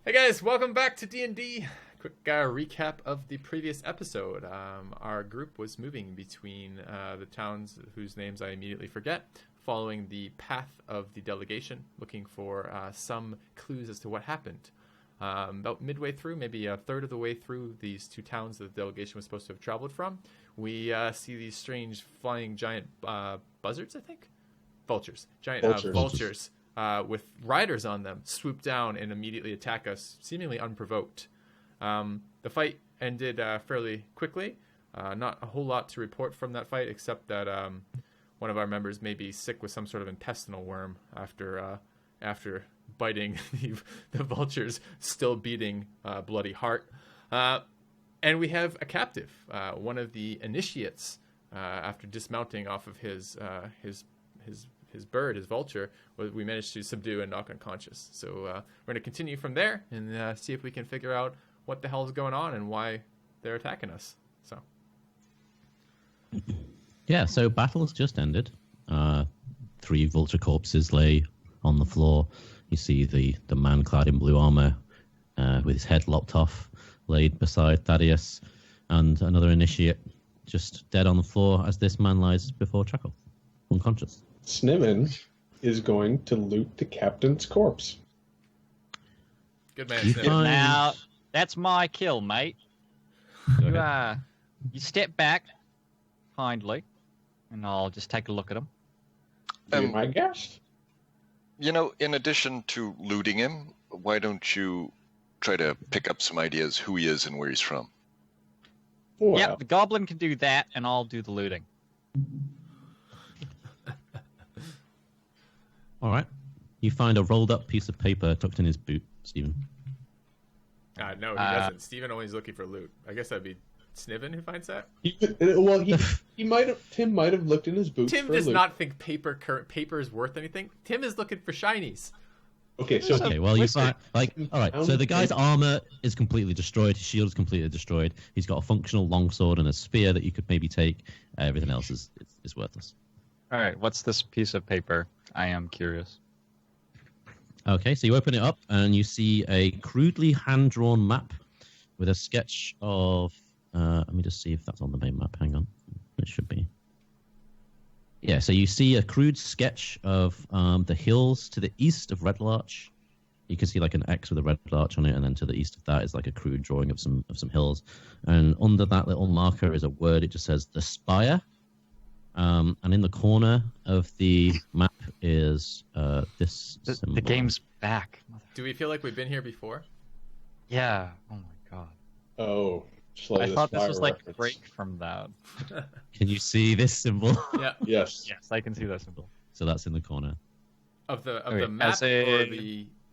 Hey guys, welcome back to D&D. Quick recap of the previous episode. Our group was moving between the towns whose names I immediately forget, following the path of the delegation, looking for some clues as to what happened. About midway through, maybe a third of the way through these two towns that the delegation was supposed to have traveled from, we see these strange flying giant buzzards, I think? Vultures. Giant vultures. With riders on them, swoop down and immediately attack us, seemingly unprovoked. The fight ended fairly quickly. Not a whole lot to report from that fight, except that one of our members may be sick with some sort of intestinal worm after biting the vulture's still beating bloody heart. And we have a captive, one of the initiates, after dismounting off of his bird, his vulture, we managed to subdue and knock unconscious. So we're going to continue from there and see if we can figure out what the hell is going on and why they're attacking us. So, yeah, so battle has just ended. 3 vulture corpses lay on the floor. You see the man clad in blue armor with his head lopped off, laid beside Thaddeus, and another initiate just dead on the floor as this man lies before Chakolth, unconscious. Sniven is going to loot the captain's corpse. Good man, Sniven. Now, that's my kill, mate. You step back kindly, and I'll just take a look at him. Be my guest. You know, in addition to looting him, why don't you try to pick up some ideas who he is and where he's from? Well, Yep, the goblin can do that, and I'll do the looting. All right. You find a rolled up piece of paper tucked in his boot, Stephen. No, he doesn't. Steven only is looking for loot. I guess that'd be Sniven who finds that. He might have. Tim might have looked in his boot. Tim for does loot. not think paper is worth anything. Tim is looking for shinies. Okay, so Okay, well, you find, all right, so the guy's armor is completely destroyed, his shield is completely destroyed, he's got a functional longsword and a spear that you could maybe take, everything else is worthless. All right, what's this piece of paper? I am curious. Okay, so you open it up and you see a crudely hand-drawn map with a sketch of, let me just see if that's on the main map, hang on, it should be. Yeah, so you see a crude sketch of the hills to the east of Red Larch. You can see like an X with a red larch on it, and then to the east of that is like a crude drawing of some hills. And under that little marker is a word. It just says the Spire. And in the corner of the map is this symbol. The game's back. Do we feel like we've been here before? Yeah. Oh my god. Oh, I thought this was like a reference. break from that. Can you see this symbol? Yeah. Yes. Yes, I can see that symbol. So that's in the corner Of the Okay, map as a- or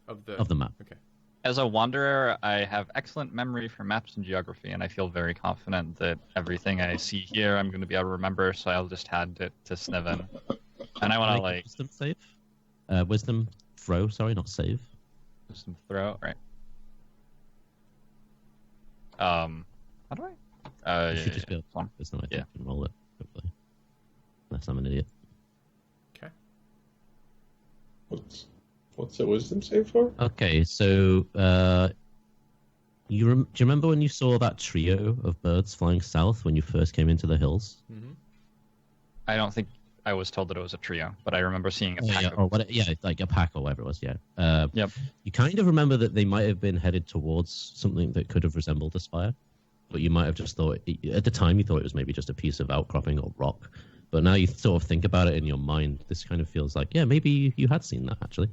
of the map. Okay. As a wanderer, I have excellent memory for maps and geography, and I feel very confident that everything I see here I'm going to be able to remember, so I'll just hand it to Sniven. And I want to, Make a like, wisdom save. Wisdom throw, sorry, not save. some throw, right? How do I? You should just be able Fine. to wisdom, I think, Yeah. and roll it, hopefully. Unless I'm an idiot. Okay. What's the wisdom save for? Okay, so do you remember when you saw that trio of birds flying south when you first came into the hills? Mm-hmm. I don't think I was told that it was a trio, but I remember seeing a Oh, pack yeah, of... or what? Yeah, like a pack or whatever it was. Yeah. Yep. You kind of remember that they might have been headed towards something that could have resembled a spire, but you might have just thought at the time you thought it was maybe just a piece of outcropping or rock. But now you sort of think about it in your mind. This kind of feels like, yeah, maybe you had seen that actually.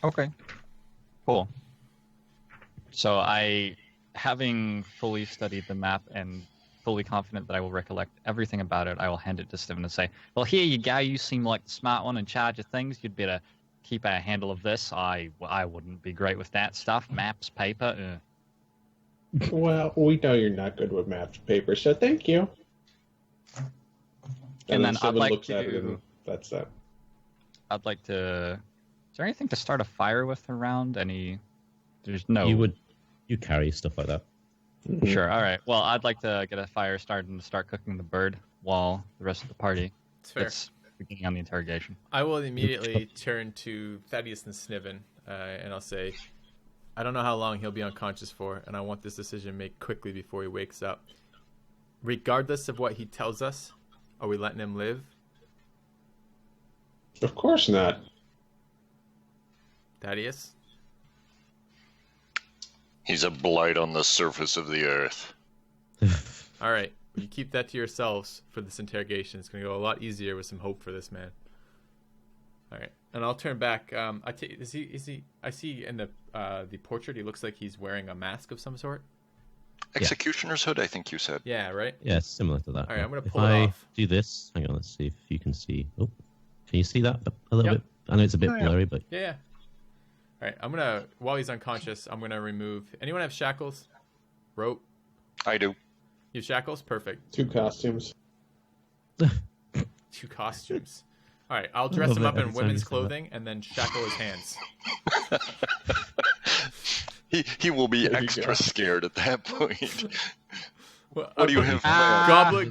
Okay. Cool. So I, having fully studied the map and fully confident that I will recollect everything about it, I will hand it to Steven and say, well, here you go. You seem like the smart one in charge of things. You'd better keep a handle of this. I wouldn't be great with that stuff. Maps, paper. Well, we know you're not good with maps and paper, so thank you. And then I'd Sniven like looks at it to... and that's that. I'd like to... Is there anything to start a fire with around? There's no... You carry stuff like that. Sure, all right. Well, I'd like to get a fire started and start cooking the bird while the rest of the party It's fair. gets beginning on the interrogation. I will immediately turn to Thaddeus and Sniven, and I'll say, I don't know how long he'll be unconscious for, and I want this decision made quickly before he wakes up. Regardless of what he tells us, are we letting him live? Of course not. Thaddeus? He's a blight on the surface of the earth. All right. You keep that to yourselves for this interrogation. It's going to go a lot easier with some hope for this man. All right. And I'll turn back. I see in the portrait, he looks like he's wearing a mask of some sort. Executioner's hood, I think you said. Yeah, right? Yeah, it's similar to that. All right, I'm going to If pull it I off. do this, hang on, let's see if you can see. Oh, can you see that a little bit? I know it's a bit blurry, but Yeah. All right. I'm going to, while he's unconscious, I'm going to remove. Anyone have shackles? Rope? I do. You have shackles? Perfect. 2 costumes. 2 costumes. All right. I'll dress him it up in every time women's you say that. clothing and then shackle his hands. He will be There you extra go. scared at that point. What What do you have?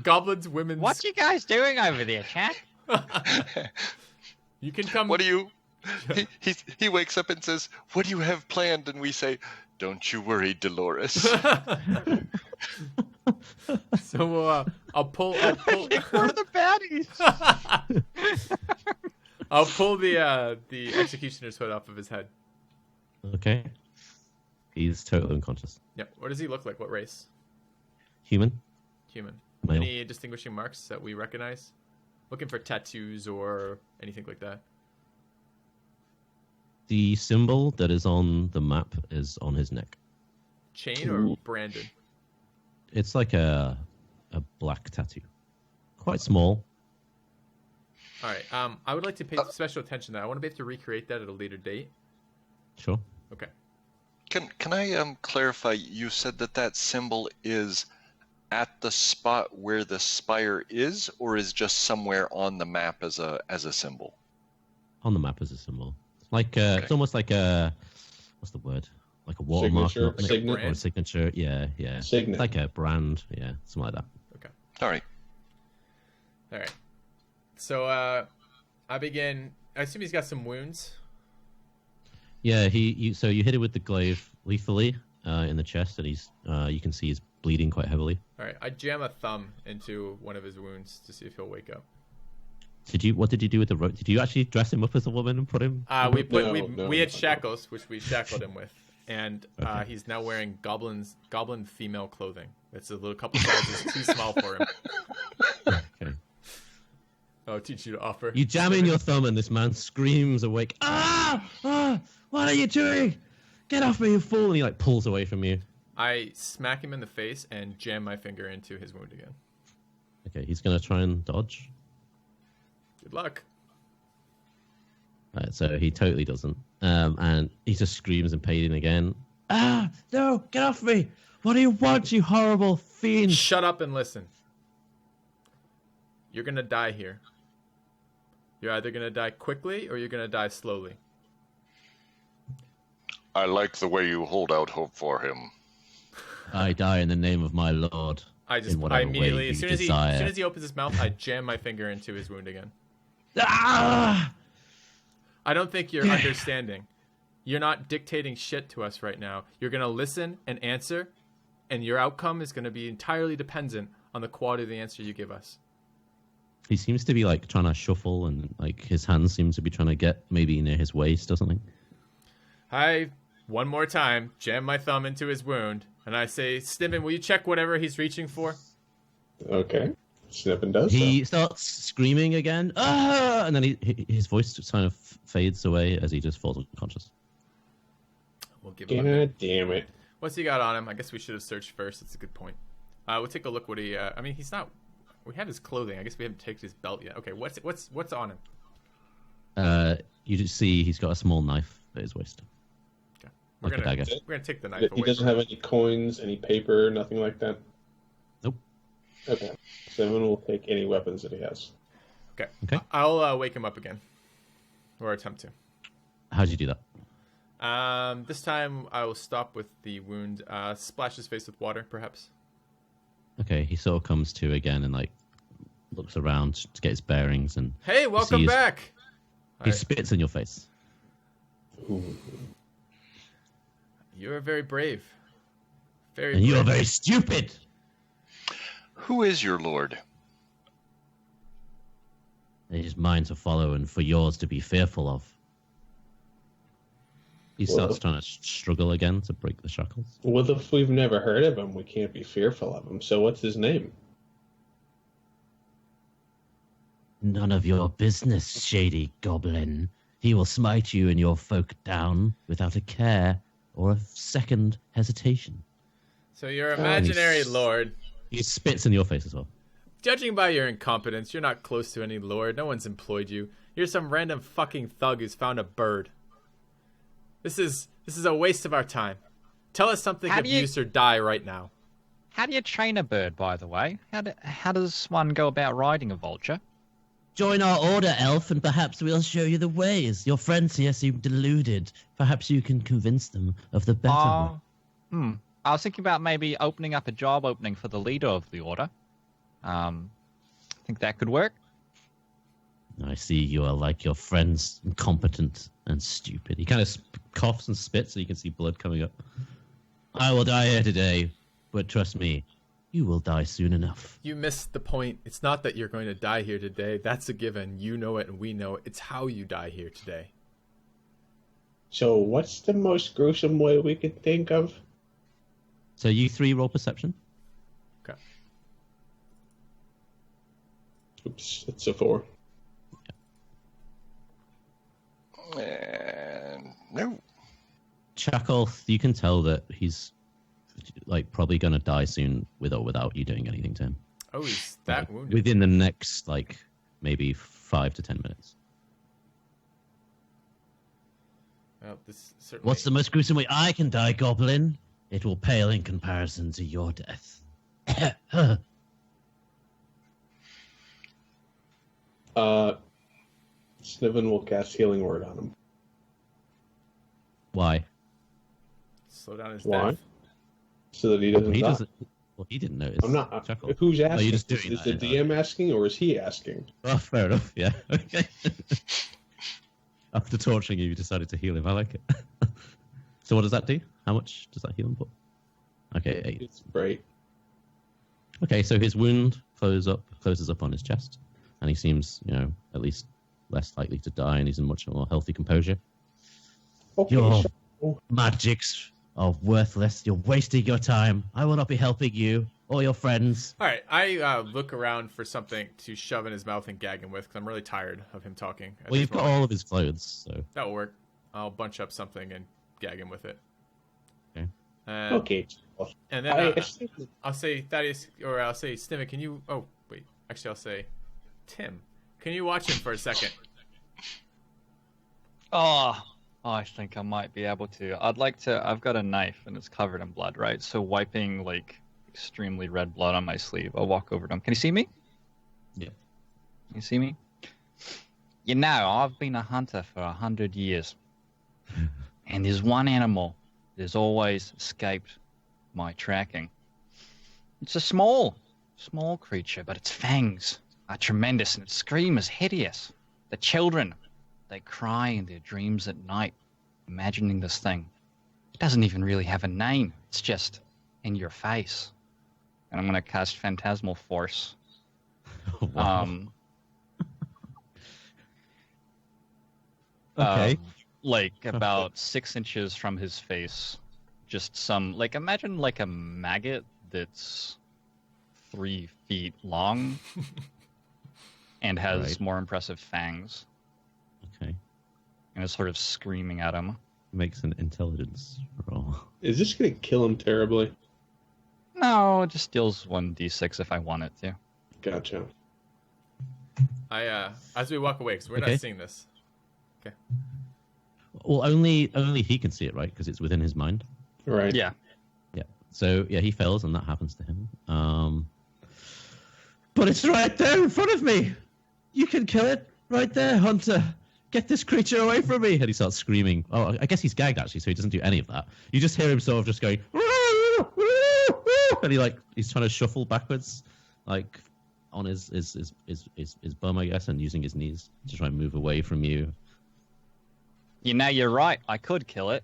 Goblins, women's. What you guys doing over there, chat? You can come. What do you? He wakes up and says, "What do you have planned?" And we say, "Don't you worry, Dolores." So I'll pull. We're the baddies. I'll pull the executioner's hood off of his head. okay. He's totally unconscious. Yep. What does he look like? What race? Human, Human. male. Any distinguishing marks that we recognize? Looking for tattoos or anything like that. The symbol that is on the map is on his neck. Chain or branded? It's like a black tattoo, quite small. All right. I would like to pay special attention to that. I want to be able to recreate that at a later date. Sure. Okay. Can I clarify? You said that symbol is at the spot where the spire is, or is just somewhere on the map as a symbol? On the map as a symbol. Like it's almost like a what's the word? Like a watermark, Signature, not- signet. or a signature. Yeah, yeah. Signet. Like a brand. Yeah, something like that. All right. All right. So I begin. I assume he's got some wounds. Yeah, so you hit it with the glaive lethally in the chest, and he's you can see he's bleeding quite heavily. All right. I jam a thumb into one of his wounds to see if he'll wake up. What did you do with the rope? Did you actually dress him up as a woman and put him? We had shackles, which we shackled him with, and he's now wearing goblin female clothing. It's a little couple sizes too small for him. Okay. I'll teach you to offer. You jam in your thumb, and this man screams awake. Ah! What are you doing? Get off me, you fool! And he like pulls away from you. I smack him in the face and jam my finger into his wound again. Okay, he's gonna try and dodge. Good luck. Right, so he totally doesn't. And he just screams in pain again. Ah! No! Get off me! What do you want, you horrible fiend? Shut up and listen. You're gonna die here. You're either gonna die quickly or you're gonna die slowly. I like the way you hold out hope for him. I die in the name of my lord. I in whatever way immediately, you as soon as desire. he opens his mouth, I jam my finger into his wound again. Ah! I don't think you're understanding. You're not dictating shit to us right now. You're gonna listen and answer, and your outcome is gonna be entirely dependent on the quality of the answer you give us. He seems to be like trying to shuffle, and like his hands seem to be trying to get maybe near his waist or something. I, one more time, jam my thumb into his wound, and I say, Sniven, will you check whatever he's reaching for? Okay. Sniven does He starts screaming again, ah! And then his voice just kind of fades away as he just falls unconscious. We'll give so. him a... God damn it. What's he got on him? I guess we should have searched first. That's a good point. We'll take a look what he... I mean, he's not... We have his clothing. I guess we haven't taken his belt yet. Okay, what's on him? You just see he's got a small knife at his waist. Okay. Like a dagger. We're gonna take the knife away. He doesn't from have him. any coins, any paper, nothing like that? Nope. Okay. Sniven will take any weapons that he has. Okay. Okay. I'll wake him up again, or attempt to. How'd you do that? This time I will stop with the wound. Splash his face with water, perhaps. Okay, he sort of comes to again and like looks around to get his bearings, and Hey, welcome back. he spits in your face. Ooh. You're very brave. Very And brave. you're very stupid. Who is your lord? It is mine to follow and for yours to be fearful of. He starts trying to struggle again to break the shackles. Well, if we've never heard of him, we can't be fearful of him. So what's his name? None of your business, shady goblin. He will smite you and your folk down without a care or a second hesitation. So your imaginary he's- lord. He spits in your face as well. Judging by your incompetence, you're not close to any lord. No one's employed you. You're some random fucking thug who's found a bird. This is a waste of our time. Tell us something of use or die right now. How do you train a bird, by the way? How does one go about riding a vulture? Join our order, Elf, and perhaps we'll show you the ways. Your friends here seem deluded. Perhaps you can convince them of the better way. I was thinking about maybe opening up a job opening for the leader of the order. Think that could work? I see you are like your friends, incompetent and stupid. He kind of coughs and spits so you can see blood coming up. I will die here today, but trust me, you will die soon enough. You missed the point. It's not that you're going to die here today. That's a given. You know it and we know it. It's how you die here today. So what's the most gruesome way we could think of? So you three roll perception. Okay. Oops, it's a 4. And no. Chakolth, you can tell that he's like probably going to die soon with or without you doing anything to him. Oh, he's that wounded. Within the next, like, maybe 5 to 10 minutes. Well, this certainly... What's the most gruesome way I can die, Goblin? It will pale in comparison to your death. Sniven will cast Healing Word on him. Why? Slow down his Why? death. So that he doesn't die. Well, he didn't notice. I'm not. Chakolth. Who's asking? you're just doing is that, the DM asking or is he asking? Oh, fair enough. Yeah. Okay. After torturing you, you decided to heal him. I like it. So what does that do? How much does that heal him for? Okay, 8. It's great. Okay, so his wound closes up on his chest, and he seems, at least less likely to die, and he's in much more healthy composure. Okay, Your so magics are worthless. You're wasting your time. I will not be helping you or your friends. All right, I look around for something to shove in his mouth and gag him with because I'm really tired of him talking. Well, you've got all of his clothes, so... That'll work. I'll bunch up something and gag him with it. Okay. okay. And then I'll say Thaddeus, or I'll say Sniven, can you... Oh, wait. Actually, I'll say Tim. Can you watch him for a second? Oh, I think I might be able to. I'd like to. I've got a knife and it's covered in blood, right? So wiping like extremely red blood on my sleeve, I'll walk over to him. Can you see me? Yeah. Can you see me? You know, I've been a hunter for 100 years. And there's one animal that's always escaped my tracking. It's a small creature, but its fangs are tremendous and its scream is hideous. The children, they cry in their dreams at night, imagining this thing. It doesn't even really have a name. It's just in your face. And I'm going to cast Phantasmal Force. Wow. Okay. Like about 6 inches from his face. Just some, like, imagine like a maggot that's 3 feet long and has more impressive fangs. Okay. And is sort of screaming at him. Makes an intelligence roll. Is this going to kill him terribly? No, it just deals 1d6 if I want it to. Gotcha. As we walk away, because we're Okay. not seeing this. Okay. Well, only he can see it, right? Because it's within his mind. Right. Yeah. Yeah. So yeah, he fails, and that happens to him. But it's right there in front of me. You can kill it right there, Hunter. Get this creature away from me! And he starts screaming. Oh, I guess he's gagged actually, so he doesn't do any of that. You just hear him sort of just going, and he's trying to shuffle backwards, like on his bum, I guess, and using his knees to try and move away from you. You know, you're right. I could kill it.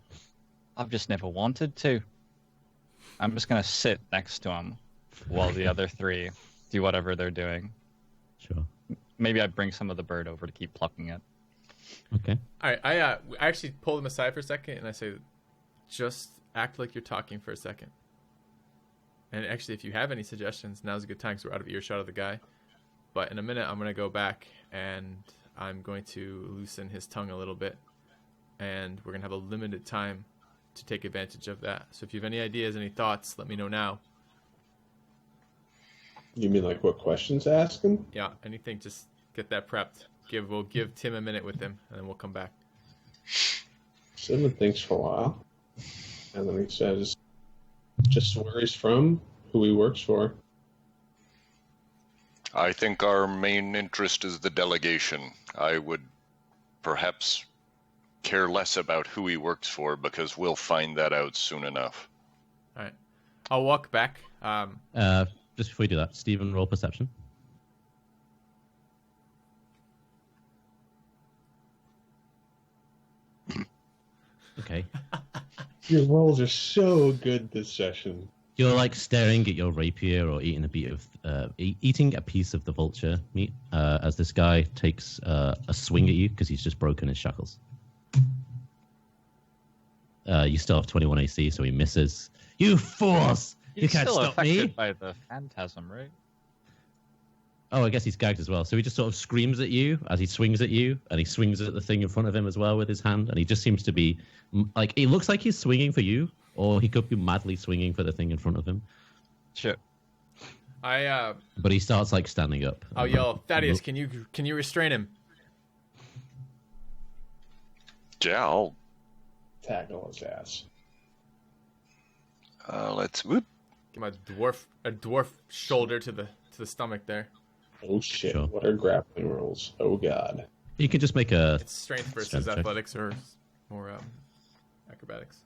I've just never wanted to. I'm just gonna sit next to him while the other three do whatever they're doing. Sure. Maybe I bring some of the bird over to keep plucking it. Okay. All right, I actually pull them aside for a second, and I say, just act like you're talking for a second. And actually, if you have any suggestions, now's a good time because we're out of earshot of the guy. But in a minute, I'm going to go back, and I'm going to loosen his tongue a little bit. And we're going to have a limited time to take advantage of that. So if you have any ideas, any thoughts, let me know now. You mean like what questions to ask him? Yeah, anything, just get that prepped. We'll give Tim a minute with him, and then we'll come back. Simon thinks for a while, and then he says, just where he's from, who he works for. I think our main interest is the delegation. I would perhaps care less about who he works for because we'll find that out soon enough. All right. I'll walk back. Just before you do that, Stephen, roll perception. Okay. Your rolls are so good this session. You're like staring at your rapier or eating a piece of the vulture meat as this guy takes a swing at you because he's just broken his shackles. You still have 21 AC, so he misses. You fools! You can't still stop me! affected by the phantasm, right? Oh, I guess he's gagged as well. So he just sort of screams at you as he swings at you, and he swings at the thing in front of him as well with his hand, and he just seems to be like, it looks like he's swinging for you, or he could be madly swinging for the thing in front of him. Sure. But he starts like standing up. I'll yell, Thaddeus, can you restrain him? Yeah, I'll Tackle his ass. let's whoop. Give him a dwarf shoulder to the stomach there. Oh shit, Sure. what are grappling rolls? Oh god. You can just make a It's strength versus Strength check. athletics or acrobatics.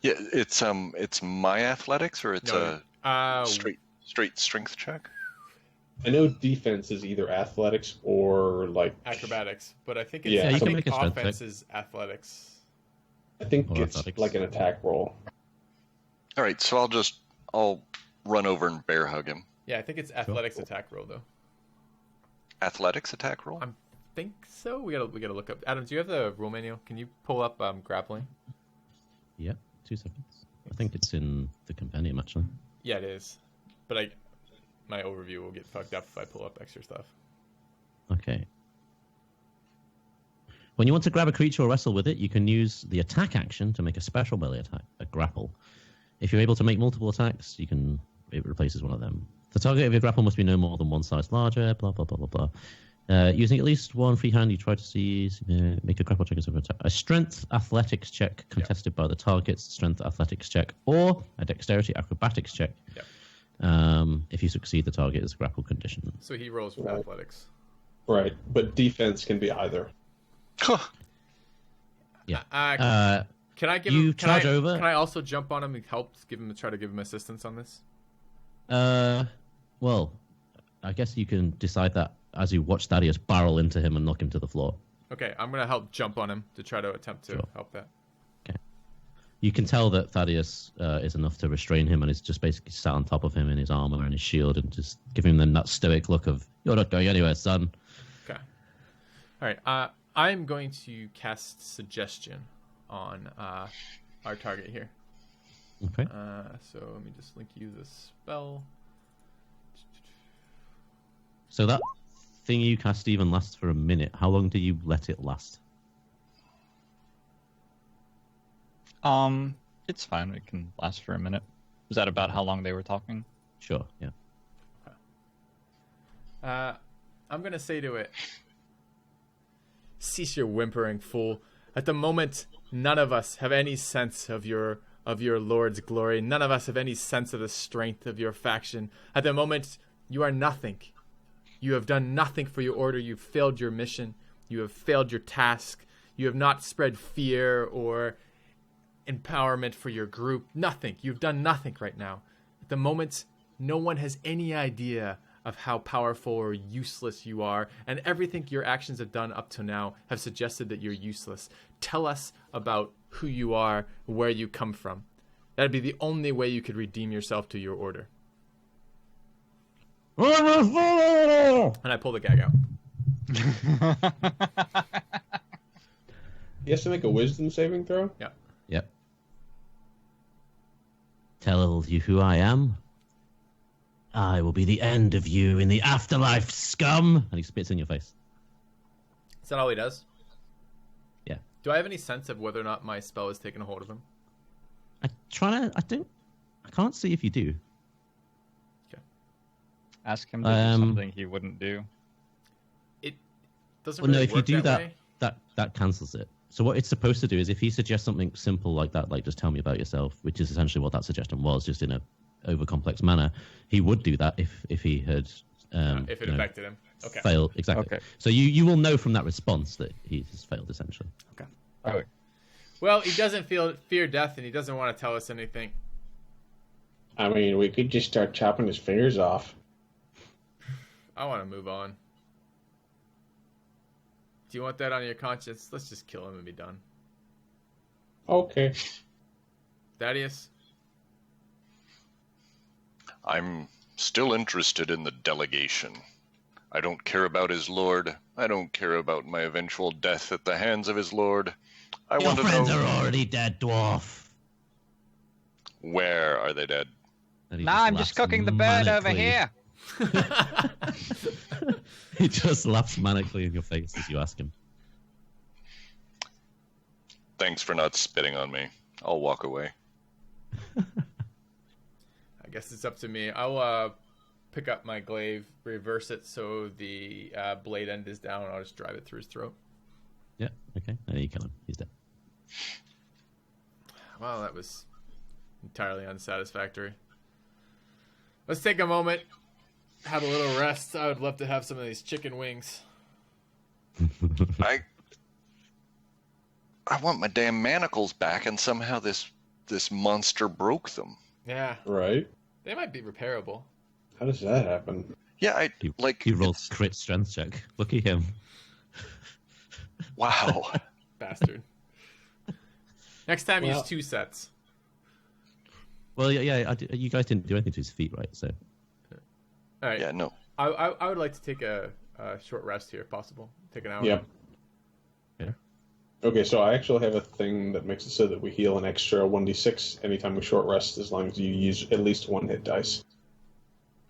Yeah, it's my athletics or it's No, a straight strength check. I know defense is either athletics or like acrobatics, but I think it's Yeah, I you can think make a strength offense check. is athletics. I think Or it's athletics. like an attack roll. All right, so I'll run over and bear hug him. Yeah, I think it's athletics attack roll though. Athletics attack roll. I think so. We gotta look up. Adam, do you have the rule manual? Can you pull up grappling? Yeah, 2 seconds. I think it's in the compendium, actually. Yeah, it is. But my overview will get fucked up if I pull up extra stuff. Okay. When you want to grab a creature or wrestle with it, you can use the attack action to make a special melee attack, a grapple. If you're able to make multiple attacks, it replaces one of them. The target of your grapple must be no more than one size larger, blah, blah, blah, blah, blah. Using at least one free hand, you try to seize, make a grapple check as an attack. A strength athletics check contested by the target's strength athletics check, or a dexterity acrobatics check. Yep. If you succeed, the target is grapple condition. So he rolls with Right. athletics. Right, but defense can be either. Yeah. Can I give You him? charge over. Can I also jump on him and help? Try to give him assistance on this. Well, I guess you can decide that as you watch Thaddeus barrel into him and knock him to the floor. Okay, I'm gonna help jump on him to try to attempt to Sure. help that. Okay. You can tell that Thaddeus is enough to restrain him and is just basically sat on top of him in his armor and his shield and just giving them that stoic look of, you're not going anywhere, son. Okay. All right. I'm going to cast suggestion on our target here. Okay. So let me just link you this spell. So that thing you cast even lasts for a minute. How long do you let it last? It's fine. It can last for a minute. Is that about how long they were talking? Sure, yeah. I'm gonna say to it, cease your whimpering, fool. At the moment, none of us have any sense of your lord's glory. None of us have any sense of the strength of your faction. At the moment, you are nothing. You have done nothing for your order. You've failed your mission. You have failed your task. You have not spread fear or empowerment for your group. Nothing. You've done nothing right now. At the moment, no one has any idea of how powerful or useless you are, and everything your actions have done up to now have suggested that you're useless. Tell us about who you are, where you come from. That'd be the only way you could redeem yourself to your order. And I pull the gag out. He has to make a wisdom saving throw? Yeah. Yep. Tell you who I am. I will be the end of you in the afterlife, scum! And he spits in your face. Is that all he does? Yeah. Do I have any sense of whether or not my spell has taken a hold of him? I can't see if you do. Okay. Ask him to do something he wouldn't do. It doesn't Well, really no, if you work do that that, way. that cancels it. So what it's supposed to do is if he suggests something simple like that, like just tell me about yourself, which is essentially what that suggestion was, just in a over-complex manner, he would do that if he had if it affected him. Okay. failed. Exactly. Okay. So you will know from that response that he has failed, essentially. Okay. Okay. Well, he doesn't fear death, and he doesn't want to tell us anything. I mean, we could just start chopping his fingers off. I want to move on. Do you want that on your conscience? Let's just kill him and be done. Okay. Thaddeus? I'm still interested in the delegation. I don't care about his lord. I don't care about my eventual death at the hands of his lord. I Your want to friends know are already dead, dwarf. where are they dead? And he Nah, I'm laughs just cooking the bird over manically. here. He just laughs manically in your face as you ask him. Thanks for not spitting on me. I'll walk away. I guess it's up to me. I'll pick up my glaive, reverse it so the blade end is down, and I'll just drive it through his throat. Yeah, okay. And you kill him. He's dead. Well, that was entirely unsatisfactory. Let's take a moment, have a little rest. I would love to have some of these chicken wings. I want my damn manacles back, and somehow this monster broke them. Yeah, Right? they might be repairable. How does that happen? Yeah, He rolls crit strength check. Look at him. Wow. Bastard. Next time, Well- use 2 sets. Well, yeah. You guys didn't do anything to his feet, right? So All right. Yeah, no. I would like to take a short rest here, if possible. Take an hour. Yep. yeah. Okay, so I actually have a thing that makes it so that we heal an extra 1d6 anytime we short rest, as long as you use at least 1 hit dice.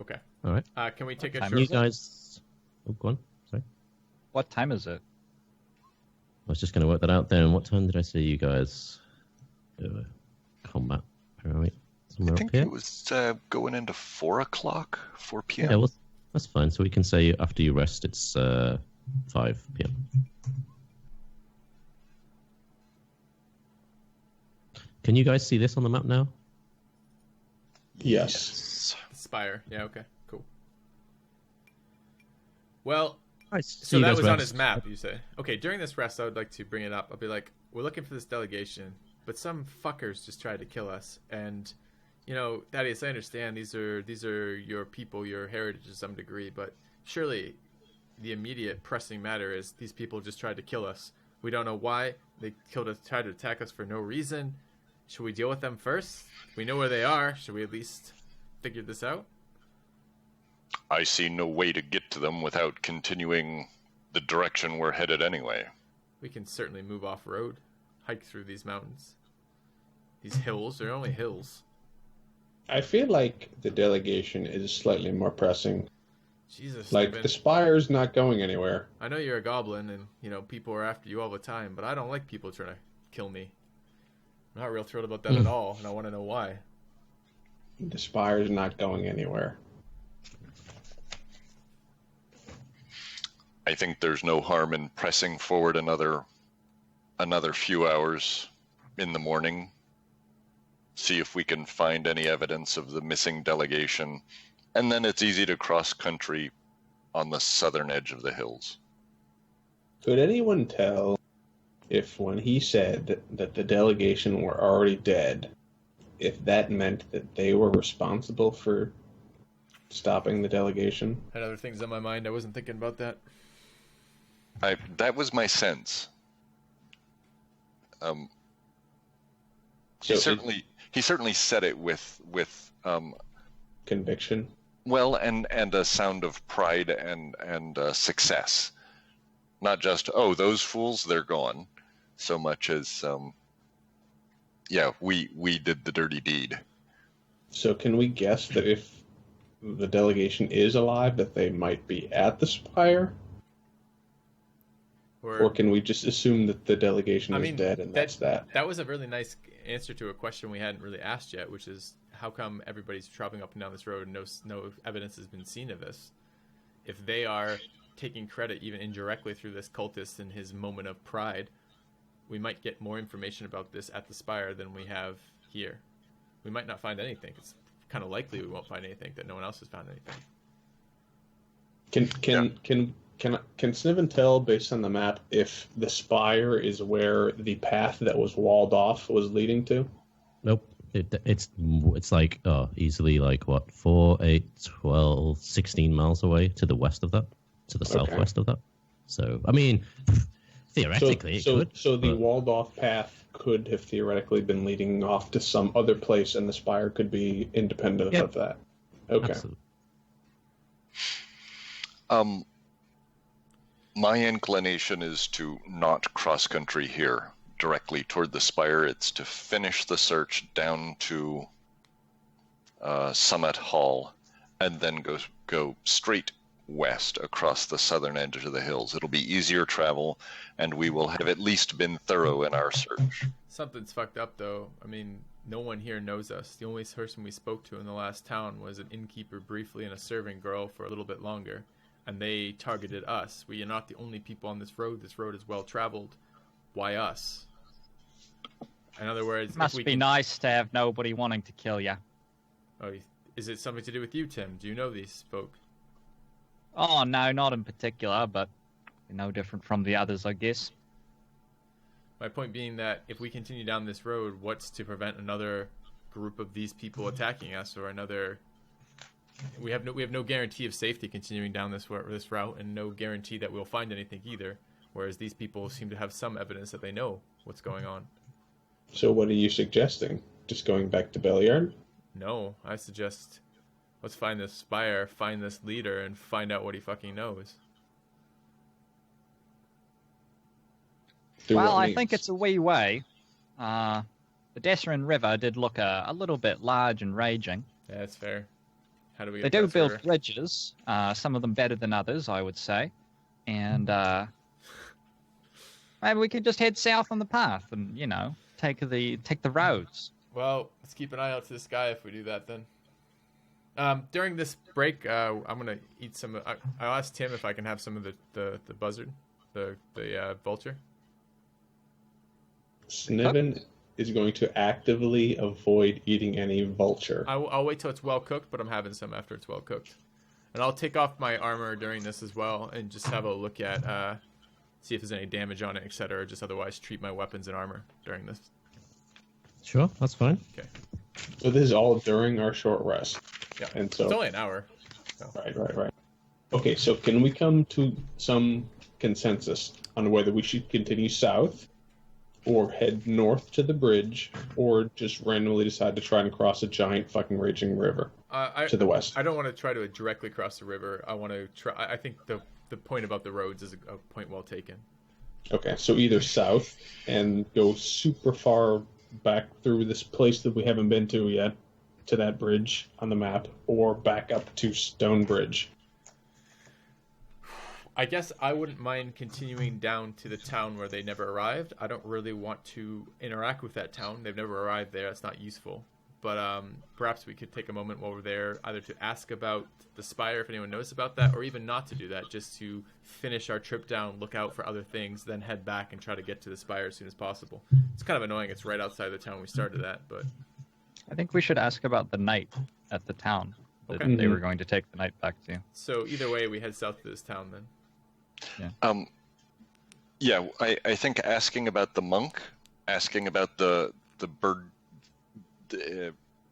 Okay. All right. Can we take a Time short You guys. Oh, go on. Sorry. What time is it? I was just going to work that out then. What time did I say you guys combat? All right. I Somewhere think up here. it was going into 4 o'clock, 4 p.m. Yeah, well, that's fine. So we can say after you rest, it's 5 p.m. Can you guys see this on the map now? Yes. Spire. Yeah, okay. Cool. Well, Nice. so that was on his map, you say. Okay, during this rest, I would like to bring it up. I'll be like, we're looking for this delegation, but some fuckers just tried to kill us. And, you know, Thaddeus, I understand these are your people, your heritage to some degree, but surely the immediate pressing matter is these people just tried to kill us. We don't know why. They tried to attack us for no reason. Should we deal with them first? We know where they are. Should we at least figure this out? I see no way to get to them without continuing the direction we're headed anyway. We can certainly move off-road, hike through these mountains. These hills, they're only hills. I feel like the delegation is slightly more pressing. Jesus, Like, Stephen, the spire's not going anywhere. I know you're a goblin and, you know, people are after you all the time, but I don't like people trying to kill me. I'm not real thrilled about that at all, and I want to know why. The spire's not going anywhere. I think there's no harm in pressing forward another few hours in the morning. See if we can find any evidence of the missing delegation, and then it's easy to cross country on the southern edge of the hills. Could anyone tell if when he said that the delegation were already dead, if that meant that they were responsible for stopping the delegation? Had other things on my mind. I wasn't thinking about that. That was my sense. He certainly said it with conviction. well, and a sound of pride and success. Not just, oh, those fools, they're gone, so much as, yeah, we did the dirty deed. So can we guess that if the delegation is alive, that they might be at the spire? Or can we just assume that the delegation is dead and that's that? That was a really nice answer to a question we hadn't really asked yet, which is how come everybody's traveling up and down this road and no evidence has been seen of this? If they are taking credit even indirectly through this cultist and his moment of pride, we might get more information about this at the spire than we have here. We might not find anything. It's kind of likely we won't find anything, that no one else has found anything. Can Sniven tell based on the map if the spire is where the path that was walled off was leading to? Nope. It's like easily like what 4, 8, 12, 16 miles away to the west of that, to the southwest of that. So I mean, theoretically, it could. So the walled off path could have theoretically been leading off to some other place, and the spire could be independent of that. Okay. Absolutely. My inclination is to not cross country here directly toward the spire. It's to finish the search down to Summit Hall and then go straight west across the southern edge of the hills. It'll be easier travel, and we will have at least been thorough in our search. Something's fucked up, though. I mean, no one here knows us. The only person we spoke to in the last town was an innkeeper briefly and a serving girl for a little bit longer. And they targeted us. We are not the only people on this road. This road is well traveled. Why us? In other words, must be nice to have nobody wanting to kill you. Oh, is it something to do with you, Tim? Do you know these folk? Oh no, not in particular, but no different from the others, I guess. My point being that if we continue down this road, what's to prevent another group of these people attacking us, or another? We have no guarantee of safety continuing down this route, and no guarantee that we'll find anything either. Whereas these people seem to have some evidence that they know what's going on. So what are you suggesting? Just going back to Belliard? No, I suggest let's find this spire, find this leader, and find out what he fucking knows. Well, I think it's a wee way. The Desrin River did look a little bit large and raging. Yeah, that's fair. How do we? They do build bridges, some of them better than others, I would say. And maybe we could just head south on the path and, take the roads. Well, let's keep an eye out to the sky if we do that then. During this break, I'm gonna eat some. I'll ask Tim if I can have some of the buzzard, the vulture. Sniven is going to actively avoid eating any vulture. I'll wait till it's well cooked, but I'm having some after it's well cooked. And I'll take off my armor during this as well and just have a look at, see if there's any damage on it, etc. Or just otherwise treat my weapons and armor during this. Sure, that's fine. Okay. So this is all during our short rest. Yeah, and so it's only an hour. So. Right. Okay, so can we come to some consensus on whether we should continue south, or head north to the bridge, or just randomly decide to try and cross a giant fucking raging river to the west? I don't want to try to directly cross the river. I want to try. I think the point about the roads is a point well taken. Okay, so either south and go super far back through this place that we haven't been to yet, to that bridge on the map, or back up to Stonebridge. I guess I wouldn't mind continuing down to the town where they never arrived. I don't really want to interact with that town. They've never arrived there. It's not useful. But perhaps we could take a moment while we're there either to ask about the spire, if anyone knows about that, or even not to do that, just to finish our trip down, look out for other things, then head back and try to get to the spire as soon as possible. It's kind of annoying. It's right outside the town we started at, but... I think we should ask about the night at the town that they were going to take the night back to. So either way, we head south to this town then. Yeah. I think asking about the monk, asking about the bird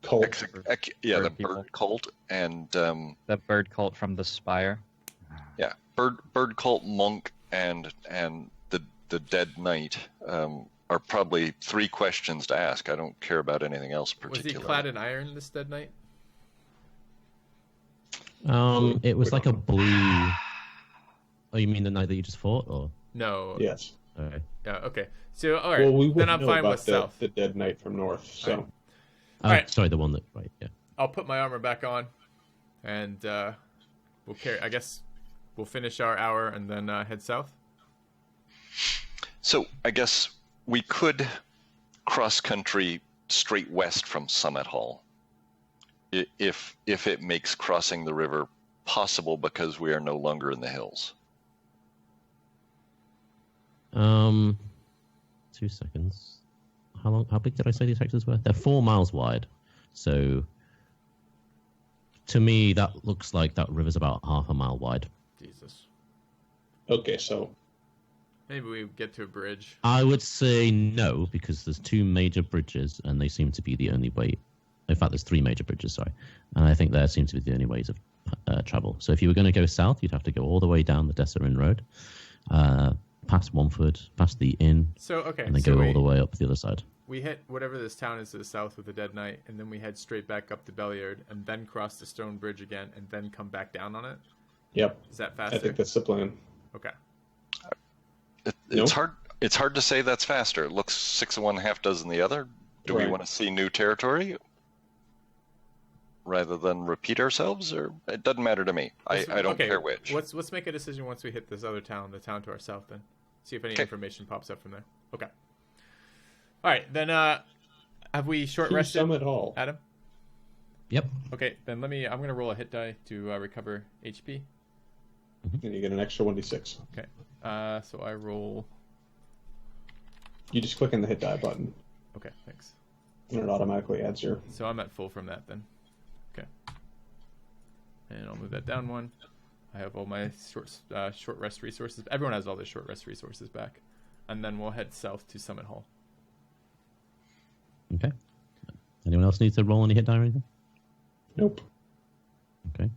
cult. The bird cult, and the bird cult from the spire. Yeah, bird cult monk and the dead knight are are probably 3 questions to ask. I don't care about anything else Was particularly. he clad in iron, this dead knight? It was like a blue. Oh, you mean the knight that you just fought, or? No. Yes. Okay. Yeah. Okay. So all right. Well, we then wouldn't I'm know fine about with south. the dead knight from north. So Alright. Oh, Alright. sorry, the one that yeah. I'll put my armor back on, and we'll carry. I guess we'll finish our hour and then head south. So I guess we could cross country straight west from Summit Hall, if it makes crossing the river possible because we are no longer in the hills. 2 seconds. How big did I say these hexes were? They're 4 miles wide. So to me, that looks like that river's about half a mile wide. Jesus. okay, so Maybe we get to a bridge. I would say no, because there's 2 major bridges, and they seem to be the only way. In fact, there's 3 major bridges, sorry. And I think there seems to be the only ways of travel. So if you were going to go south, you'd have to go all the way down the Desserin Road, past Womford, past the inn, So okay. and then so go all the way up the other side. We hit whatever this town is to the south with the dead knight, and then we head straight back up to Belliard, and then cross the stone bridge again, and then come back down on it. yep, Is that I faster? think that's the plan. Okay. It's hard. It's hard to say that's faster. It looks 6 of one, half dozen the other. Do we Right. want to see new territory rather than repeat ourselves, or it doesn't matter to me. I don't care which. Let's make a decision once we hit this other town, the town to our south, then. See if any Okay. information pops up from there. Okay. All right, then. Have we short To rested, Summit Hall. Adam? Yep. Okay, then I'm gonna roll a hit die to recover HP. And you get an extra 1d6. Okay. So I roll. You just click on the hit die button, Okay, thanks. and it automatically adds your. So I'm at full from that then. Okay. And I'll move that down 1. I have all my short rest resources. Everyone has all their short rest resources back, and then we'll head south to Summit Hall. Okay. Anyone else need to roll any hit die or anything? Nope. Okay.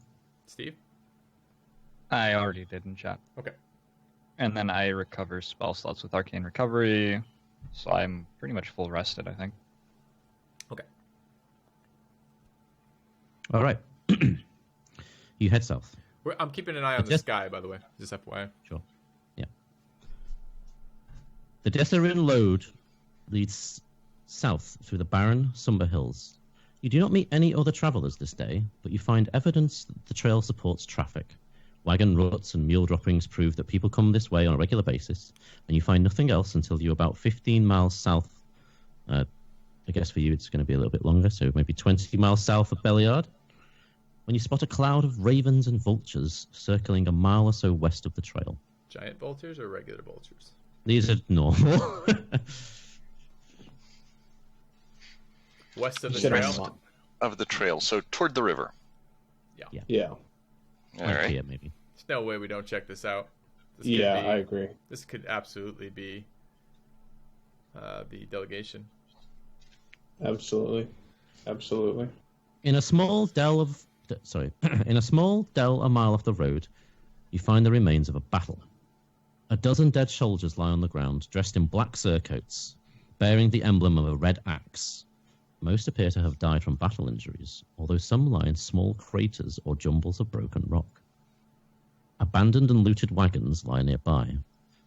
Steve. I already did in chat. Okay. And then I recover spell slots with Arcane Recovery, so I'm pretty much full rested, I think. Okay. All right. You head south. I'm keeping an eye on the Just- sky, by the way. Just FYI. Sure. Yeah. The Desserin Road leads south through the barren, somber hills. You do not meet any other travelers this day, but you find evidence that the trail supports traffic. Wagon ruts and mule droppings prove that people come this way on a regular basis, and you find nothing else until you're about 15 miles south. I guess for you it's going to be a little bit longer, so maybe 20 miles south of Belliard, when you spot a cloud of ravens and vultures circling a mile or so west of the trail. Giant vultures or regular vultures? These are normal. West of the Shit, trail. I'm- Of the trail, so toward the river. Yeah. All Like right. here, maybe. There's no way we don't check this out. This could Yeah, be- I agree. This could absolutely be the delegation. Absolutely. Absolutely. In a small dell in a small dell a mile off the road, you find the remains of a battle. A dozen dead soldiers lie on the ground, dressed in black surcoats, bearing the emblem of a red axe. Most appear to have died from battle injuries, although some lie in small craters or jumbles of broken rock. Abandoned and looted wagons lie nearby.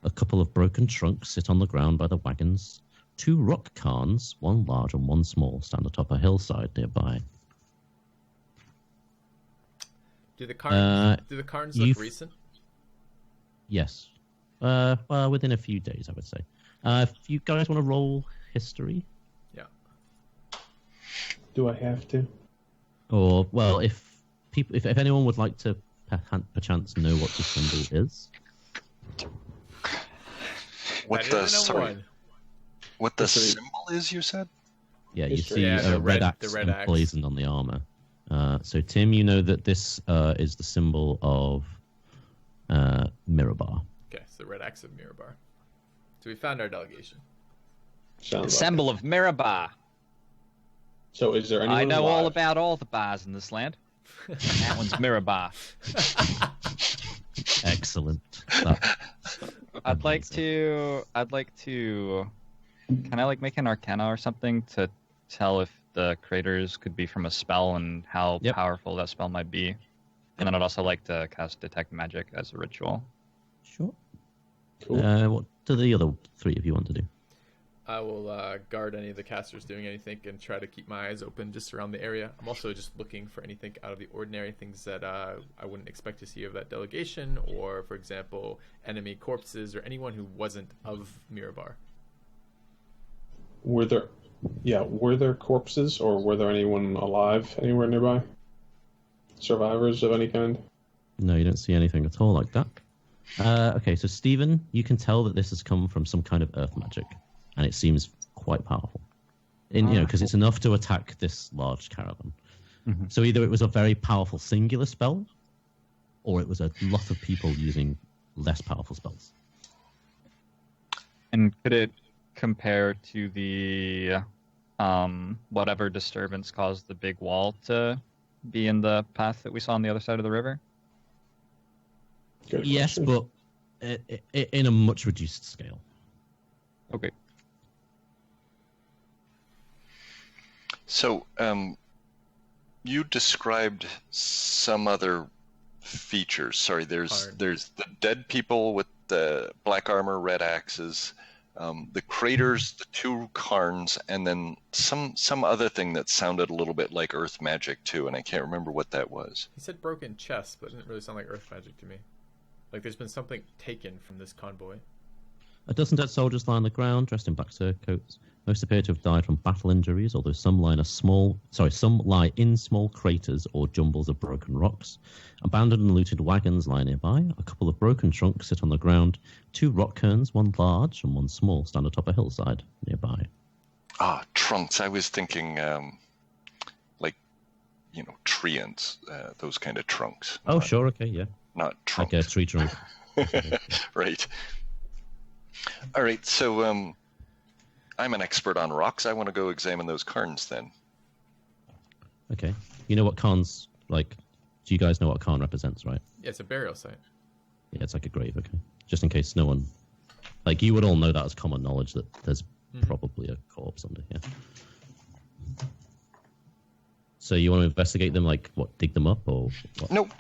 A couple of broken trunks sit on the ground by the wagons. 2 rock cairns, one large and one small, stand atop a hillside nearby. Do the carns look you've- recent? Yes. Well, within a few days, I would say. If you guys want to roll history, Yeah. Do I have to? or well, if anyone would like to perchance know what the symbol is, What Better the than a sorry? 1. What the History. symbol is? You said. yeah, you History. see Yeah, a the red red axe axe. emblazoned on the armor. So Tim, you know that this is the symbol of Mirabar. Okay, so red axe of Mirabar. So we found our delegation. Sounds like Symbol of Mirabar. it. So is there anyone I know all alive? about all the bars in this land. That one's Mirabar. Excellent. I'd like to Can I like make an Arcana or something to tell if the craters could be from a spell and how Yep. powerful that spell might be? And then I'd also like to cast Detect Magic as a ritual. Sure. Cool. What do the other three of you want to do? I will guard any of the casters doing anything and try to keep my eyes open just around the area. I'm also just looking for anything out of the ordinary, things that I wouldn't expect to see of that delegation, or, for example, enemy corpses or anyone who wasn't of Mirabar. Were there corpses, or were there anyone alive anywhere nearby? Survivors of any kind? No, you don't see anything at all like that. Okay, so Stephen, you can tell that this has come from some kind of earth magic, and it seems quite powerful. Because it's enough to attack this large caravan. Mm-hmm. So either it was a very powerful singular spell, or it was a lot of people using less powerful spells. And could it compare to the whatever disturbance caused the big wall to be in the path that we saw on the other side of the river? Good Yes, question. but in a much reduced scale. Okay. So, you described some other features. Sorry, there's Hard. the dead people with the black armor, red axes, the craters, the two cairns, and then some other thing that sounded a little bit like earth magic too, and I can't remember what that was. He said broken chest, but it didn't really sound like earth magic to me. Like there's been something taken from this convoy. A dozen dead soldiers lie on the ground, dressed in black surcoats. Most appear to have died from battle injuries, although some lie in small craters or jumbles of broken rocks. Abandoned and looted wagons lie nearby. A couple of broken trunks sit on the ground. Two rock cairns, one large and one small, stand atop a hillside nearby. Ah, trunks. I was thinking, treants, those kind of trunks. Oh, sure, okay, yeah. Not trunks. Like a tree trunk. Right. All right, so I'm an expert on rocks. I want to go examine those cairns then. Okay. You know what Khan's like? Do you guys know what Khan represents, right? Yeah, it's a burial site. Yeah, it's like a grave, okay. Just in case no one... Like, you would all know that as common knowledge that there's probably a corpse under here. So you want to investigate them, like, what, dig them up, or what? Nope.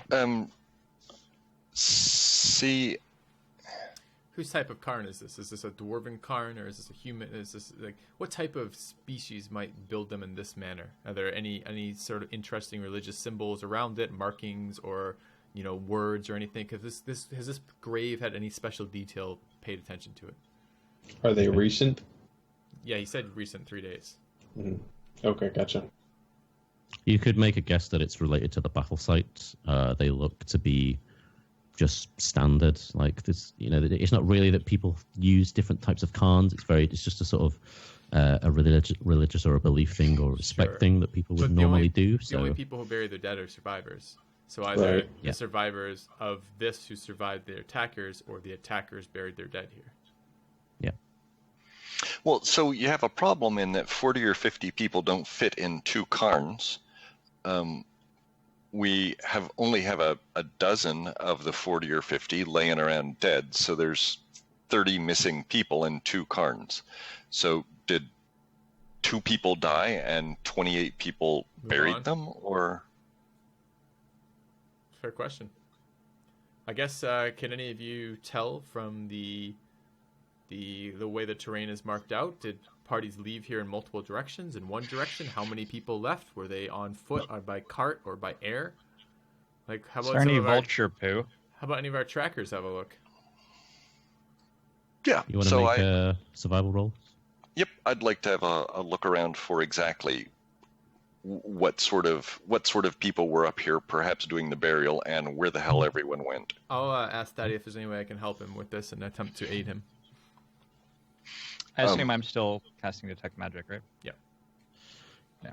See... Whose type of cairn is this? Is this a dwarven cairn, or is this a human? Is this like what type of species might build them in this manner? Are there any sort of interesting religious symbols around it, markings, or words or anything? Because has this grave had any special detail paid attention to it? Are they recent? Yeah, he said recent 3 days. Mm-hmm. Okay, gotcha. You could make a guess that it's related to the battle site. They look to be just standard, like this. It's not really that people use different types of cairns. It's just a sort of a religious or a belief thing or a respect thing that people would normally do. The only people who bury their dead are survivors. So either Right. the survivors of this who survived their attackers, or the attackers buried their dead here. Yeah. Well, so you have a problem in that 40 or 50 people don't fit in two cairns. We only have a dozen of the 40 or 50 laying around dead, so there's 30 missing people in two cairns. So did 2 people die and 28 people buried them, or? Fair question. I guess can any of you tell from the way the terrain is marked out? Did parties leave here in multiple directions? In one direction, how many people left? Were they on foot, or by cart, or by air? Like, how about Is there any vulture poo? How about any of our trackers have a look? Yeah. You want to make a survival roll? Yep, I'd like to have a look around for exactly what sort of people were up here, perhaps doing the burial, and where the hell everyone went. I'll ask Thaddeus if there's any way I can help him with this and attempt to aid him. I assume I'm still casting Detect Magic, right? Yeah.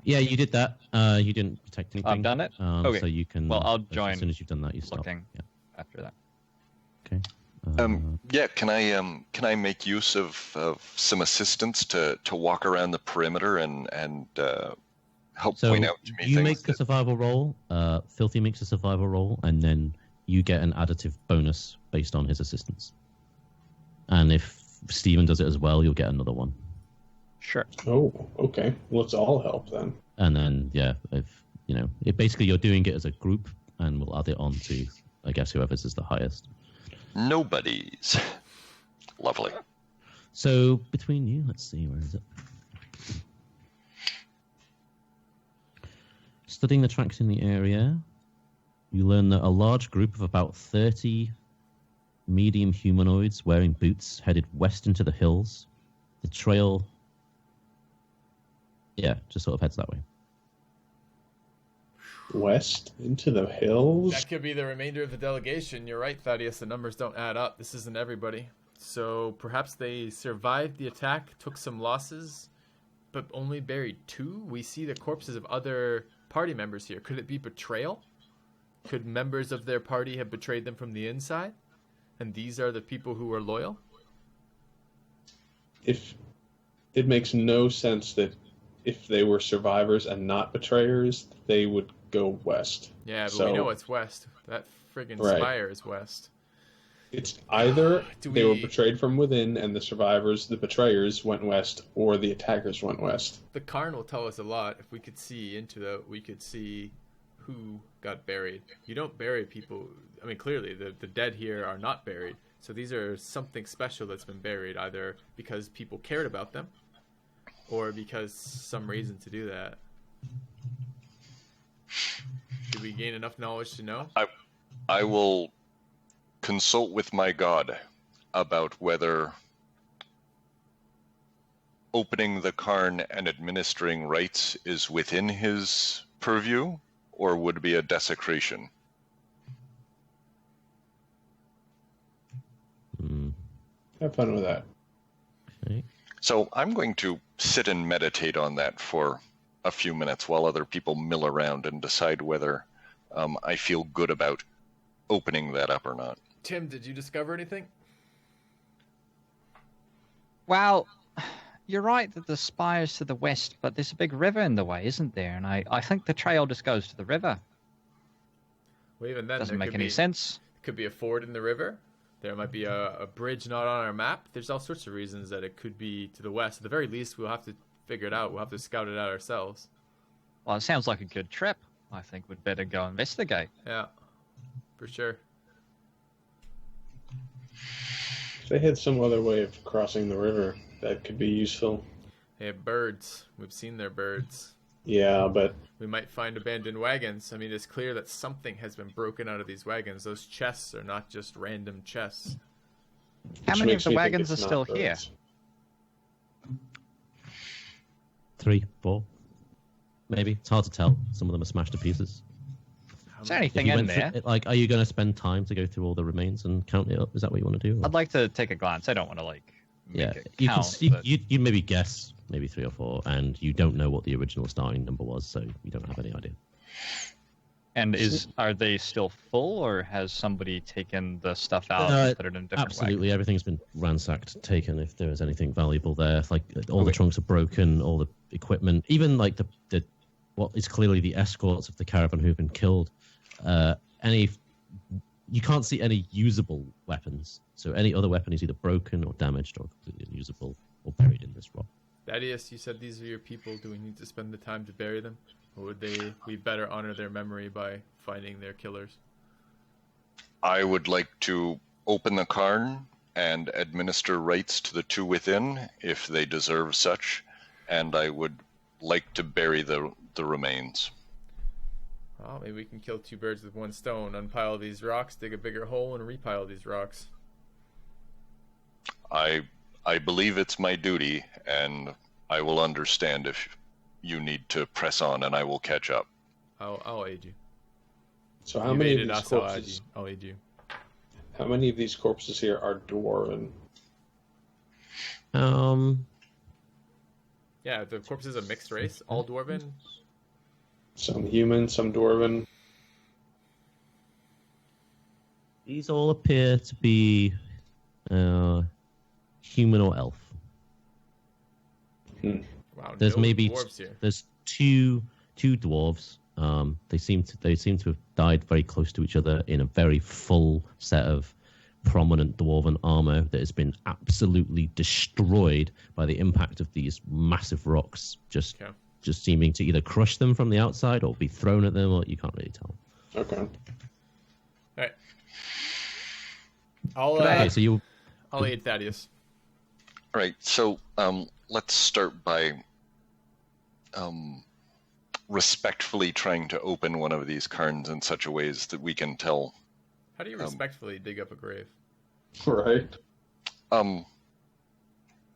Yeah, you did that. You didn't detect anything. I've done it? Okay. So you can. Well, I'll join as soon as you've done that. You stop. looking Yeah. after that. Okay. Yeah, can I make use of some assistance to walk around the perimeter and help So point out to me you things? make a survival roll. Filthy makes a survival roll, and then you get an additive bonus based on his assistance. And if Stephen does it as well, you'll get another one. Sure. Oh, okay. Let's all help then. And then, yeah, if basically you're doing it as a group, and we'll add it on to, I guess, whoever's is the highest. Nobody's. Lovely. So between you, let's see, where is it? Studying the tracks in the area, you learn that a large group of about 30 medium humanoids wearing boots headed west into the hills. The trail, just sort of heads that way. West into the hills? That could be the remainder of the delegation. You're right, Thaddeus. The numbers don't add up. This isn't everybody. So perhaps they survived the attack, took some losses, but only buried 2? We see the corpses of other party members here. Could it be betrayal? Could members of their party have betrayed them from the inside? And these are the people who were loyal? If it makes no sense that if they were survivors and not betrayers, they would go west. Yeah, but we know it's west. That friggin' spire is west. It's either they were we- betrayed from within and the betrayers went west, or the attackers went west. The Karn will tell us a lot. If we could see into we could see who got buried. You don't bury people. I mean, clearly the dead here are not buried. So these are something special that's been buried, either because people cared about them, or because some reason to do that. Did we gain enough knowledge to know? I will consult with my god about whether opening the Karn and administering rites is within his purview or would be a desecration. Have fun with that. Okay. So I'm going to sit and meditate on that for a few minutes while other people mill around and decide whether I feel good about opening that up or not. Tim, did you discover anything? Well, you're right that the spire's to the west, but there's a big river in the way, isn't there? And I think the trail just goes to the river. Well, even then, Doesn't there make could any be, sense. Could be a ford in the river. There might be a bridge not on our map. There's all sorts of reasons that it could be to the west. At the very least, we'll have to figure it out. We'll have to scout it out ourselves. Well, it sounds like a good trip. I think we'd better go investigate. Yeah, for sure. If they had some other way of crossing the river, that could be useful. They have birds. We've seen their birds. Yeah, but We might find abandoned wagons. I mean, it's clear that something has been broken out of these wagons. Those chests are not just random chests. How which many of makes the me think wagons are it's still not here? birds. 3, 4, maybe. It's hard to tell. Some of them are smashed to pieces. Is there anything If you in went through- there? like, are you going to spend time to go through all the remains and count it up? Is that what you want to do? Or- I'd like to take a glance. I don't want to make yeah, it you can. count, See, but- you maybe guess maybe 3 or 4, and you don't know what the original starting number was, so you don't have any idea. And are they still full, or has somebody taken the stuff out No, and put it in a different Absolutely, everything's been ransacked, taken. If there is anything valuable there, like all the Okay. trunks are broken, all the equipment, even like the what is clearly the escorts of the caravan who've been killed. You can't see any usable weapons. So any other weapon is either broken or damaged or completely unusable or buried in this rock. Thaddeus, you said these are your people. Do we need to spend the time to bury them? Or would we better honor their memory by finding their killers? I would like to open the Karn and administer rites to the 2 within, if they deserve such, and I would like to bury the remains. Well, maybe we can kill 2 birds with 1 stone. Unpile these rocks, dig a bigger hole, and repile these rocks. I believe it's my duty, and I will understand if you need to press on, and I will catch up. I'll aid you. So how You've many of aided these us, I'll aid corpses? you. I'll aid you. How many of these corpses here are dwarven? Yeah, the corpse is a mixed race. All dwarven. Some human, some dwarven. These all appear to be human or elf. Wow, There's no maybe dwarves here. there's two dwarves. They seem to have died very close to each other in a very full set of prominent dwarven armor that has been absolutely destroyed by the impact of these massive rocks, just seeming to either crush them from the outside or be thrown at them, or you can't really tell. Okay. All right. So I'll aid Thaddeus. All right. So let's start by respectfully trying to open one of these cairns in such a way as that we can tell. How do you respectfully dig up a grave? Right.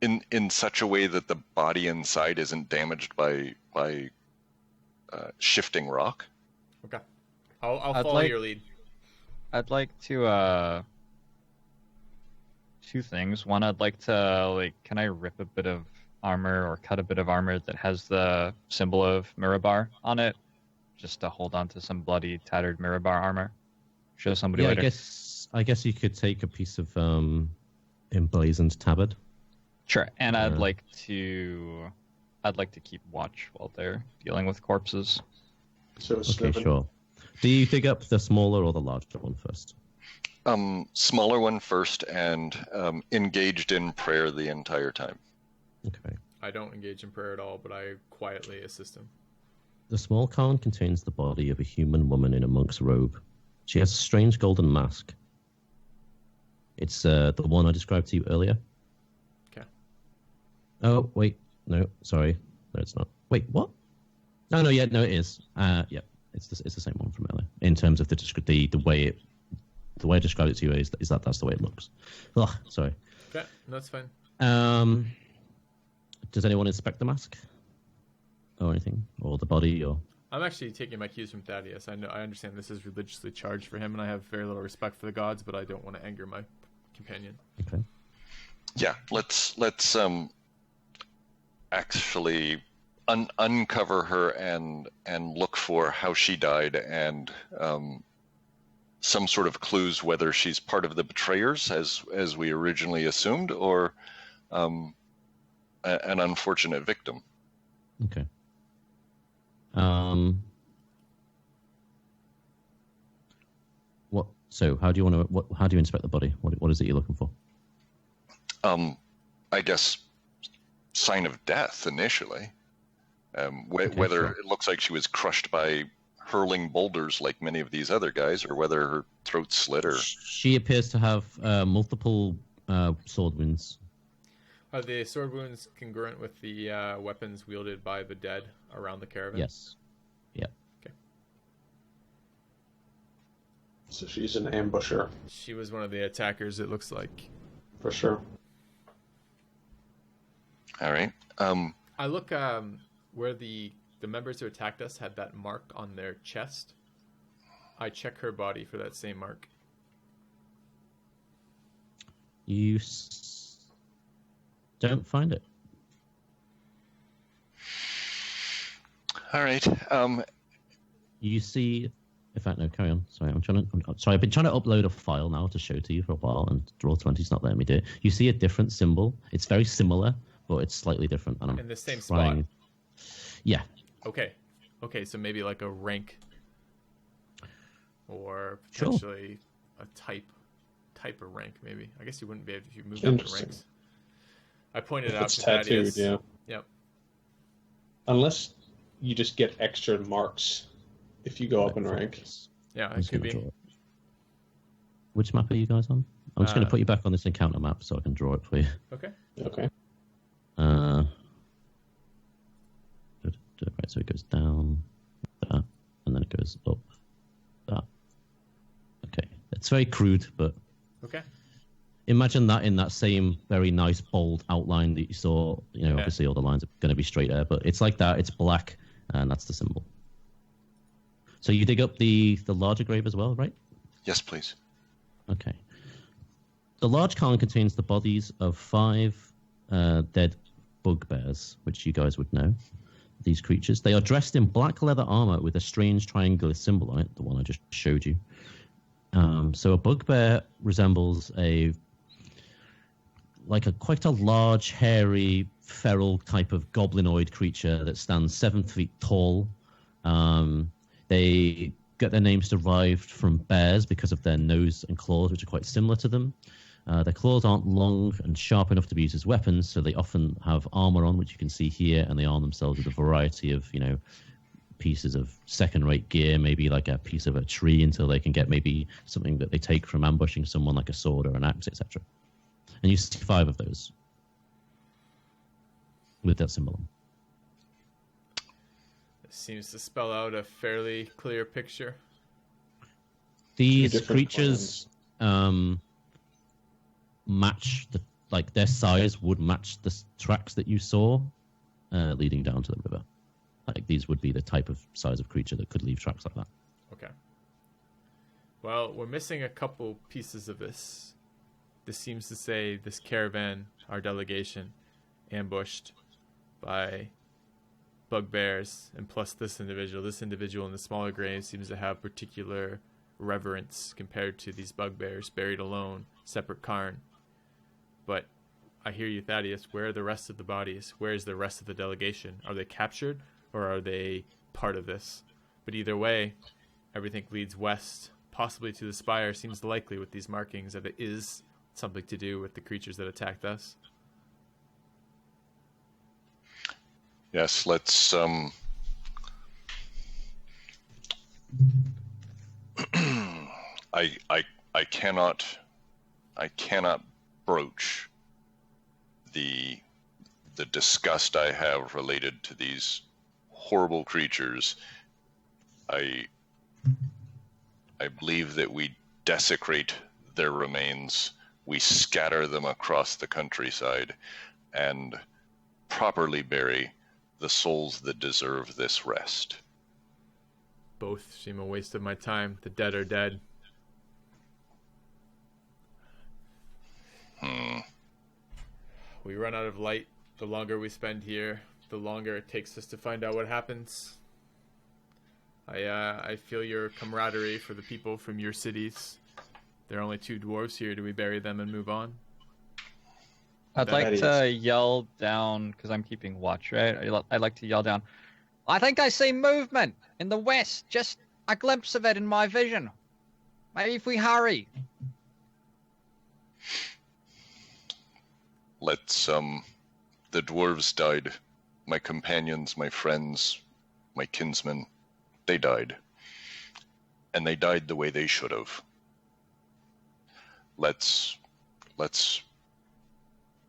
In such a way that the body inside isn't damaged by shifting rock. Okay. I'll follow your lead. I'd like to two things. One, I'd like to can I rip a bit of armor or cut a bit of armor that has the symbol of Mirabar on it, just to hold on to some bloody, tattered Mirabar armor. Show somebody later. I guess you could take a piece of emblazoned tabard. Sure, and I'd like to keep watch while they're dealing with corpses. So okay, sure. Do you dig up the smaller or the larger one first? Smaller one first, and engaged in prayer the entire time. Okay. I don't engage in prayer at all, but I quietly assist him. The small cairn contains the body of a human woman in a monk's robe. She has a strange golden mask. It's the one I described to you earlier. Okay. Oh, wait. No, sorry. No, it's not. Wait, what? No, it is. Yeah, it's the same one from earlier. In terms of the way I described it to you is that's the way it looks. Ugh, sorry. Okay, that's fine. Does anyone inspect the mask? Or anything? Or the body? Or I'm actually taking my cues from Thaddeus. I understand this is religiously charged for him, and I have very little respect for the gods, but I don't want to anger my companion. Okay. Yeah, let's actually uncover her and look for how she died and some sort of clues whether she's part of the betrayers as we originally assumed, or an unfortunate victim. Okay. What? So, how do you want to? How do you inspect the body? What is it you're looking for? I guess sign of death initially. Whether sure. it looks like she was crushed by hurling boulders like many of these other guys, or whether her throat slit. Or she appears to have multiple sword wounds. Are the sword wounds congruent with the weapons wielded by the dead around the caravan? Yes. Yeah. Okay. So she's an ambusher. She was one of the attackers, it looks like. For sure. All right. I look where the members who attacked us had that mark on their chest. I check her body for that same mark. You don't find it. All right. You see, in fact, no, carry on. Sorry, I've been trying to upload a file now to show to you for a while, and Draw20's not letting me do it. You see a different symbol. It's very similar, but it's slightly different. And I'm in the same trying... spot? Yeah. Okay, so maybe like a rank, or potentially a type of rank, maybe. I guess you wouldn't be able to move up the ranks. I pointed out it's to tattooed, Thaddeus. yeah. Yep. Unless you just get extra marks if you go up in rank. Yeah, it could be. Which map are you guys on? I'm just going to put you back on this encounter map so I can draw it for you. Okay. Right, so it goes down, that, and then it goes up, that. Okay, it's very crude, but okay. Imagine that in that same very nice bold outline that you saw. Obviously all the lines are going to be straight there, but it's like that. It's black, and that's the symbol. So you dig up the larger grave as well, right? Yes, please. Okay. The large cairn contains the bodies of 5 dead bugbears, which you guys would know. These creatures. They are dressed in black leather armor with a strange triangular symbol on it, the one I just showed you. So a bugbear resembles quite a large, hairy, feral type of goblinoid creature that stands 7 feet tall. They get their names derived from bears because of their nose and claws, which are quite similar to them. Their claws aren't long and sharp enough to be used as weapons, so they often have armor on, which you can see here, and they arm themselves with a variety of, pieces of second-rate gear, maybe like a piece of a tree, until they can get maybe something that they take from ambushing someone, like a sword or an axe, etc. And you see 5 of those with that symbol on. It seems to spell out a fairly clear picture. These creatures match their size would match the tracks that you saw leading down to the river. Like, these would be the type of size of creature that could leave tracks like that. Okay. Well, we're missing a couple pieces of this. This seems to say this caravan, our delegation, ambushed by bugbears, and plus this individual. This individual in the smaller grave seems to have particular reverence compared to these bugbears buried alone, separate cairn. But I hear you, Thaddeus. Where are the rest of the bodies? Where is the rest of the delegation? Are they captured, or are they part of this? But either way, everything leads west, possibly to the spire. Seems likely with these markings that it is something to do with the creatures that attacked us. Yes, let's I cannot broach the disgust I have related to these horrible creatures. I believe that we desecrate their remains, we scatter them across the countryside, and properly bury the souls that deserve this rest. Both seem a waste of my time. The dead are dead. We run out of light. The longer we spend here, the longer it takes us to find out what happens. I feel your camaraderie for the people from your cities. There are only 2 dwarves here. Do we bury them and move on? I'd like to yell down, because I'm keeping watch, right? I'd like to yell down, I think I see movement in the west. Just a glimpse of it in my vision. Maybe if we hurry. Let's, the dwarves died. My companions, my friends, my kinsmen, they died. And they died the way they should have. Let's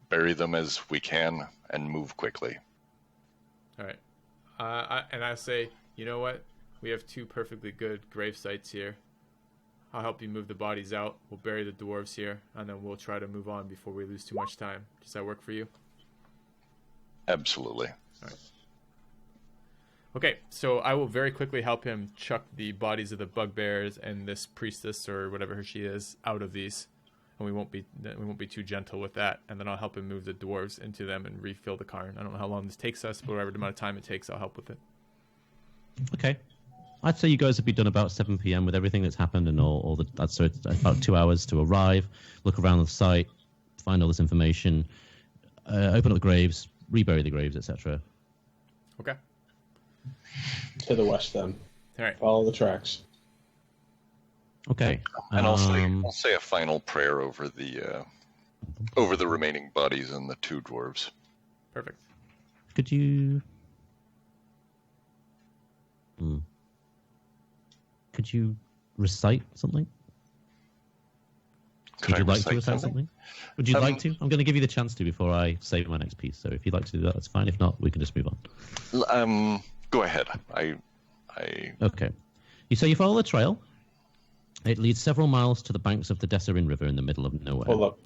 bury them as we can and move quickly. All right. I say, you know what? We have 2 perfectly good grave sites here. I'll help you move the bodies out. We'll bury the dwarves here, and then we'll try to move on before we lose too much time. Does that work for you? Absolutely. All right. Okay, so I will very quickly help him chuck the bodies of the bugbears and this priestess or whatever she is out of these, and we won't be too gentle with that. And then I'll help him move the dwarves into them and refill the cairn. I don't know how long this takes us, but whatever amount of time it takes, I'll help with it. Okay. I'd say you guys have been done about 7 p.m. with everything that's happened and all the. So it's about 2 hours to arrive, look around the site, find all this information, open up the graves, rebury the graves, etc. Okay. To the west, then. All right. Follow the tracks. Okay. And I'll say a final prayer over the remaining bodies and the 2 dwarves. Perfect. Could you? Could you recite something? Would you like to recite something? Would you like to? I'm going to give you the chance to before I save my next piece. So if you'd like to do that, that's fine. If not, we can just move on. Go ahead. Okay. So you follow the trail. It leads several miles to the banks of the Desserin River in the middle of nowhere. Hold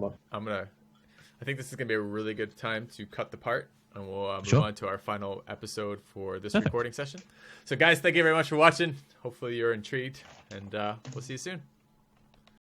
up. I think this is going to be a really good time to cut the part, and we'll move on to our final episode for this recording session. So guys, thank you very much for watching. Hopefully you're intrigued, and we'll see you soon.